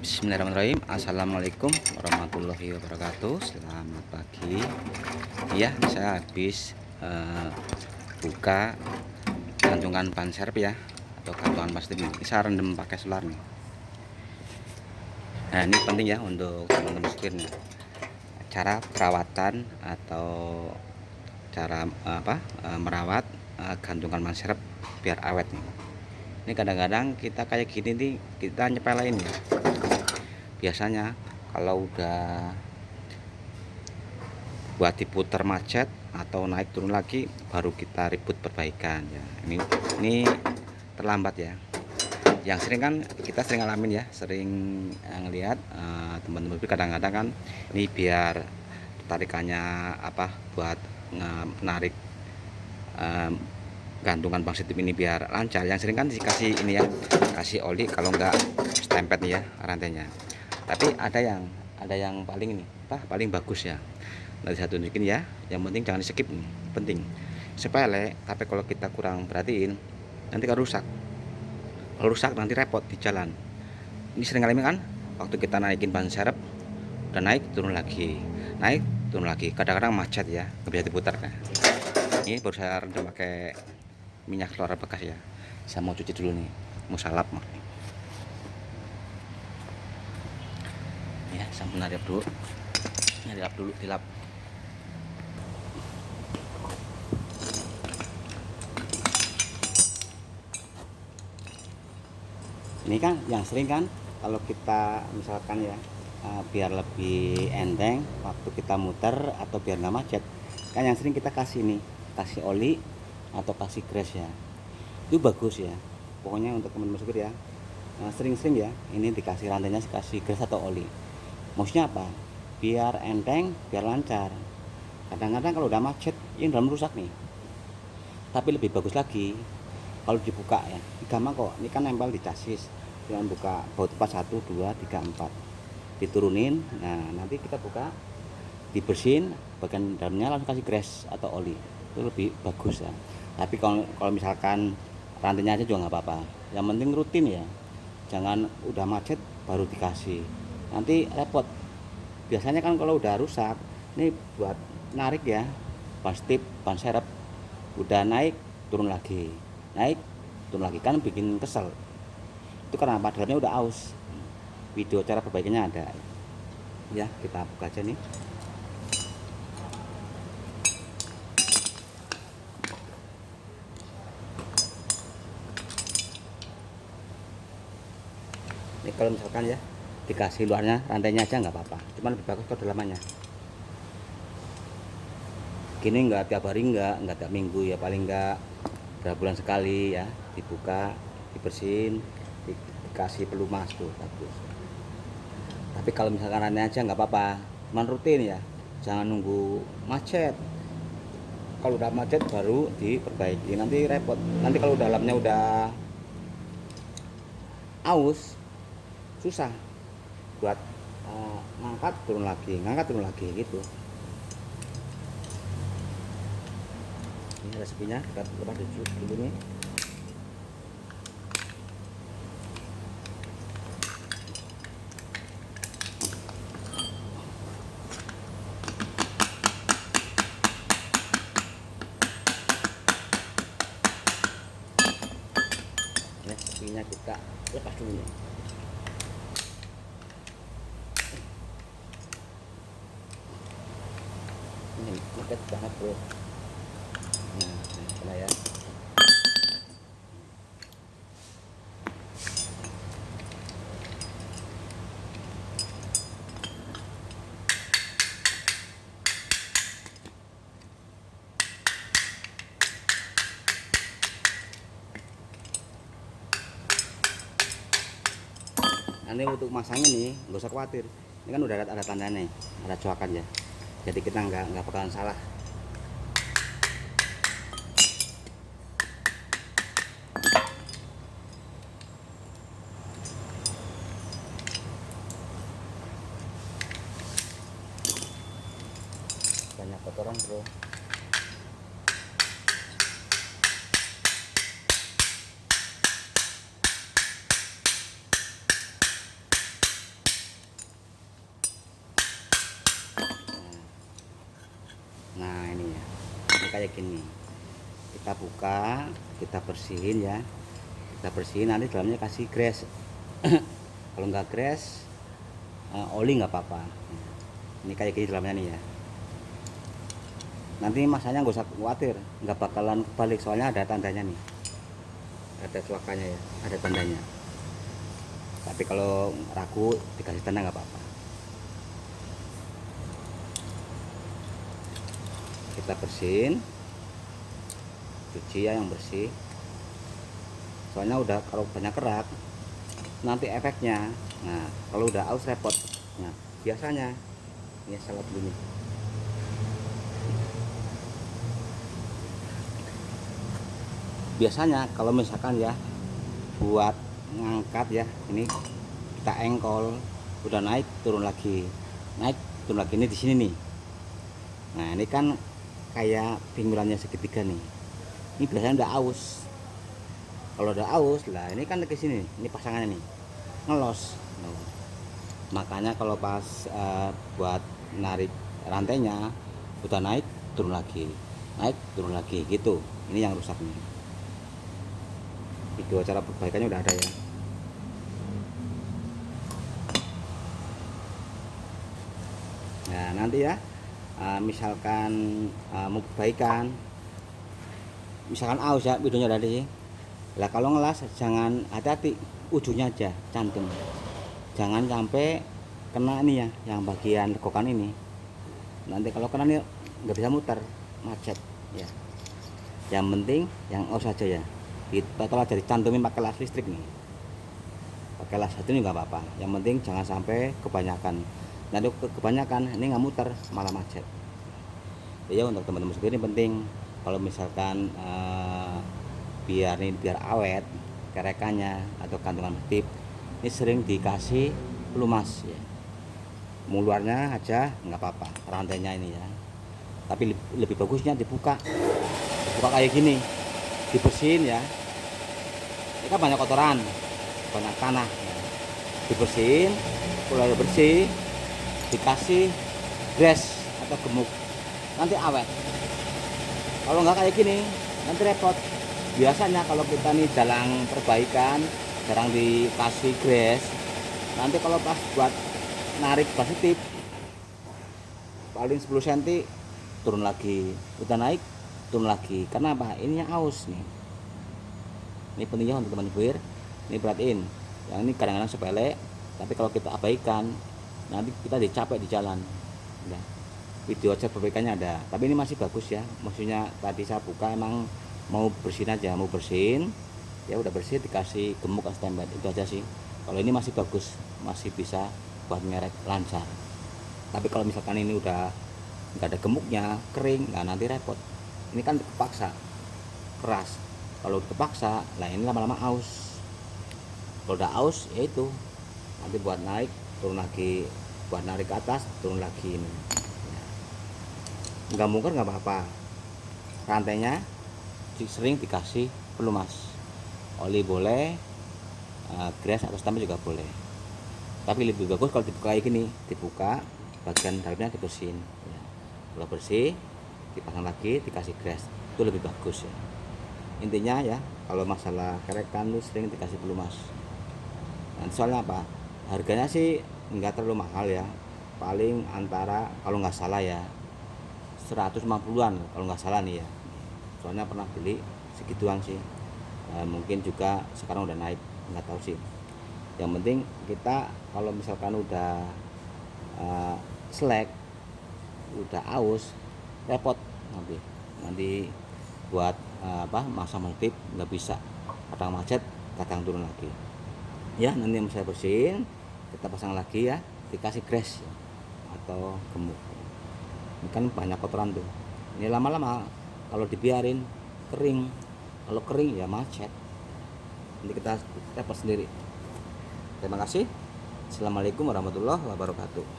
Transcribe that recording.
Bismillahirrahmanirrahim. Assalamualaikum warahmatullahi wabarakatuh. Selamat pagi. Ya, saya habis buka gantungan ban serep ya, atau gantungan plastik ini. Saya rendam pakai solar nih. Nah, ini penting ya untuk teman-teman supir nih. Cara perawatan atau cara merawat gantungan ban serep biar awet nih. Ini kadang-kadang kita kayak gini nih, kita nyepelein ya. Biasanya kalau udah buat diputar macet atau naik turun lagi baru kita ribut perbaikan ya. Ini terlambat ya. Yang sering kan kita sering ngalamin ya, sering ngelihat teman-teman kadang-kadang kan ini biar tarikannya buat menarik gantungan bang setip ini biar lancar. Yang sering kan dikasih ini ya, kasih oli, kalau enggak stempet nih ya rantainya. Tapi ada yang paling ini paling bagus ya. Nanti saya tunjukin ya. Yang penting jangan di skip nih, penting. Sepele, tapi kalau kita kurang perhatiin nanti kan rusak. Kalau rusak nanti repot di jalan. Ini sering ngalamin kan? Waktu kita naikin ban serep, udah naik turun lagi, naik turun lagi. Kadang-kadang macet ya, nggak bisa diputar. Nah, ini baru saya rendam pakai minyak telur bekas ya. Saya mau cuci dulu nih, mau salap mak. Ya, saya menadap dulu. Dilap. Ini kan yang sering kan kalau kita misalkan ya biar lebih enteng waktu kita muter atau biar nggak macet kan, yang sering kita kasih nih, kasih oli atau kasih grease ya. Itu bagus ya, pokoknya untuk teman-teman supir ya, sering-sering ya ini dikasih rantainya, kasih grease atau oli. Maksudnya apa? Biar enteng, biar lancar. Kadang-kadang kalau udah macet ini dalam rusak nih. Tapi lebih bagus lagi kalau dibuka ya, gampang kok. Ini kan nempel di chassis, jangan buka baut pas 1, 2, 3, 4 diturunin. Nah nanti kita buka, dibersihin bagian dalamnya, langsung kasih grease atau oli, itu lebih bagus ya. Tapi kalau misalkan rantainya aja juga nggak apa-apa, yang penting rutin ya, jangan udah macet baru dikasih, nanti repot. Biasanya kan kalau udah rusak ini buat narik ya, plastik ban serep udah naik turun lagi, naik turun lagi, kan bikin kesel. Itu karena dalamnya udah aus. Video cara perbaikannya ada ya, kita buka aja nih. Ini kalau misalkan ya dikasih luarnya, rantainya aja nggak apa-apa, cuman lebih bagus kalau dalamannya. Gini nggak tiap hari, nggak tiap minggu ya, paling nggak berapa bulan sekali ya, dibuka, dibersihin, dikasih pelumas tuh bagus. Tapi kalau misalkan rantainya aja nggak apa-apa, cuman rutin ya, jangan nunggu macet. Kalau udah macet baru diperbaiki, nanti repot. Nanti kalau dalamnya udah aus, susah buat ngangkat turun lagi gitu. Ini resepinya, kita lepas dulu nih. Resepinya kita lepas dulu nih. Ini leket banget bro. Nah ya, nanti untuk masangnya nih nggak usah khawatir, ini kan udah ada tandanya, ada coakan ya, jadi kita nggak bakalan salah. Banyak kotoran bro. kayak gini. Kita buka, kita bersihin ya, kita bersihin, nanti dalamnya kasih grease. Kalau nggak grease, oli nggak apa-apa. Ini kayak gini dalamnya nih ya. Nanti masanya nggak usah khawatir, nggak bakalan kebalik, soalnya ada tandanya nih, ada celakanya ya, ada tandanya. Tapi kalau ragu dikasih tanda nggak apa-apa. Kita bersihin, cuci ya yang bersih, soalnya udah kalau banyak kerak nanti efeknya. Nah kalau udah aus repot. Nah biasanya ini salah dulu nih. Biasanya kalau misalkan ya buat ngangkat ya, ini kita engkol, udah naik turun lagi, naik turun lagi, ini di sini nih. Nah ini kan kayak pinggirannya segitiga nih, ini biasanya udah aus. Kalau udah aus lah ini kan ke sini, ini pasangannya nih ngelos. Makanya kalau pas buat narik rantainya udah naik turun lagi, naik turun lagi gitu, ini yang rusak nih. Video cara perbaikannya udah ada ya. Nah nanti ya misalkan mau perbaikan, misalkan aus ya, videonya ada sih lah. Kalau ngelas jangan, hati-hati ujungnya aja cantum, jangan sampai kena ini ya, yang bagian legokan ini. Nanti kalau kena nih nggak bisa muter, macet ya. Yang penting yang aus aja ya, kita telah jadi cantumin pakai las listrik nih, pakai las satu ini nggak apa-apa. Yang penting jangan sampai kebanyakan, nanti kebanyakan ini nggak muter malah macet ya. Untuk teman-teman sendiri penting kalau misalkan biar awet kerekannya atau gantungan tip, ini sering dikasih pelumas ya. Luarnya aja nggak apa-apa, rantainya ini ya, tapi lebih bagusnya dibuka kayak gini, dibersihin ya. Ini kan banyak kotoran, banyak tanah ya. Dibersihin, kalau bersih dikasih grease atau gemuk, nanti awet. Kalau nggak kayak gini nanti repot. Biasanya kalau kita nih jarang perbaikan, jarang dikasih grease, nanti kalau pas buat narik positif paling 10 cm turun lagi, udah naik turun lagi. Karena apa? Ininya aus nih. Ini pentingnya untuk teman buir, ini perhatiin. Yang ini kadang-kadang sepele, tapi kalau kita abaikan nanti kita dicapek di jalan. Udah. Video cek perbaikannya ada, tapi ini masih bagus ya. Maksudnya tadi saya buka emang mau bersihin aja, mau bersihin ya, udah bersih dikasih gemuk standby, itu aja sih. Kalau ini masih bagus, masih bisa buat merek lancar. Tapi kalau misalkan ini udah nggak ada gemuknya, kering, nah nanti repot. Ini kan kepaksa keras, kalau kepaksa lah ini lama-lama aus. Kalau udah aus ya itu nanti buat naik turun lagi, buat narik ke atas turun lagi. Ini nggak mungkin, nggak apa-apa. Rantainya sering dikasih pelumas, oli boleh, grease atau stamp juga boleh. Tapi lebih bagus kalau dibuka kayak gini, dibuka bagian dalamnya dibersihin ya. Kalau bersih dipasang lagi, dikasih grease, itu lebih bagus ya. Intinya ya kalau masalah kerekan tuh sering dikasih pelumas. Nah, soalnya apa, harganya sih nggak terlalu mahal ya, paling antara kalau nggak salah ya 150-an kalau nggak salah nih ya. Soalnya pernah beli segituan sih. Mungkin juga sekarang udah naik, nggak tahu sih. Yang penting kita kalau misalkan udah selek, udah aus, repot nanti buat masa motif nggak bisa, kadang macet, kadang turun lagi ya. Nanti yang saya bersihin, kita pasang lagi ya, dikasih grease ya, atau gemuk. Ini kan banyak kotoran tuh, ini lama-lama kalau dibiarin kering, kalau kering ya macet, nanti kita repot sendiri. Terima kasih. Assalamualaikum warahmatullahi wabarakatuh.